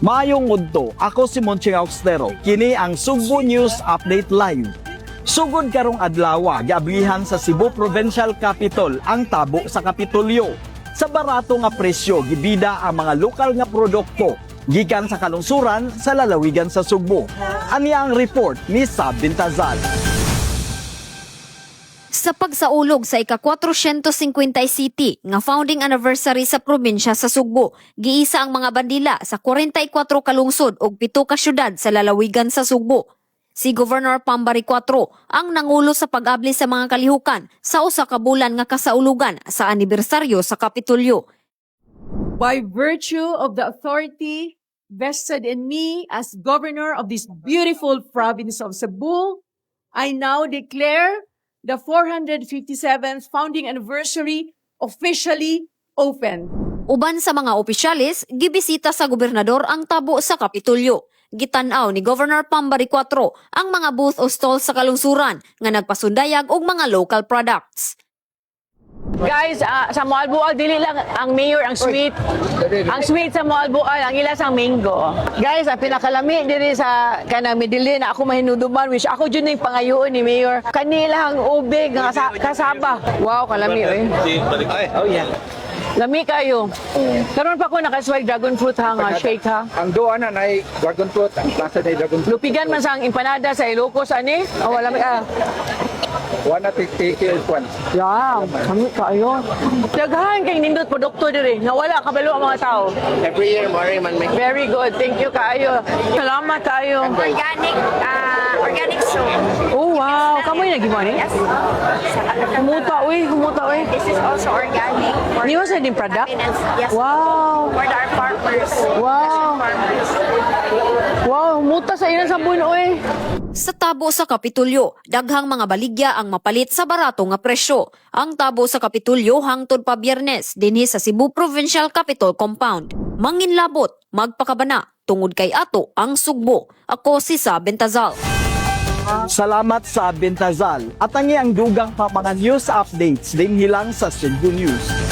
Maayong udto, ako si Monching Austero. Kini ang Sugbo News Update Live. Sugod karong adlaw, giablihan sa Cebu Provincial Capitol ang tabo sa Kapitolyo. Sa barato nga presyo, gibida ang mga lokal nga produkto gikan sa kalungsuran sa lalawigan sa Sugbo. Ani ang report ni Sab Bintazal. Sa pagsaulog sa ika-450 city nga founding anniversary sa probinsya sa Sugbo, giisa ang mga bandila sa 44 kalungsod ug 7 ka syudad sa lalawigan sa Sugbo. Si Governor Pambari 4 ang nangulo sa pag-abli sa mga kalihukan sa usa ka bulan nga kasaulugan sa anibersaryo sa Kapitolyo. By virtue of the authority vested in me as governor of this beautiful province of Cebu, I now declare the 457th founding anniversary officially open. Uban sa mga opisyalis, gibisita sa gobernador ang tabo sa Kapitolyo. Gitanaw ni Governor Pambari 4 ang mga booth o stall sa kalungsuran nga nagpasundayag og mga local products. Guys, sa Moalboal, dili lang ang mayor ang sweet. Ang sweet sa Moalboal, ang ilas ang mango. Guys, ang pinakalami diri sa kanang Medellin na ako mahinuduman, which ako dyan yung pangayoon ni mayor. Kanilang ubig, kasaba. Wow, kalami oy. Oh yeah. Lami kayo. Karon pa ko nakaswag dragon fruit ha, nga shake ha. Ang doon na ay dragon fruit, ang klase na dragon fruit. Lupigan man sa ang empanada sa Ilocos, ani? Oh, wala One at take one. Yeah, kami kayo. Daghan kay nindot produkto diri nga wala kabalo ang mga tao. Every year, Mari man make. Very good. Thank you kayo. Salamat kayo. Organic soap. Oh, wow. Kamoy na gimo ni? Yes. Humuta, uy. This is also organic. Niyo sa din product? Yes. Wow. For our farmers. Wow. Farmers. Wow, humuta sa ilang sabon, uy. Sa tabo sa Kapitolyo, daghang mga baligya ang mapalit sa barato nga presyo. Ang tabo sa Kapitolyo hangtod pa Biyernes dinhi sa Cebu Provincial Capitol Compound. Manginlabot, magpakabana, tungod kay ato ang Sugbo. Ako si Sab Bintazal. Salamat sa Bintazal. At ang iyang dugang pa mga news updates din hilang sa Sugbo News.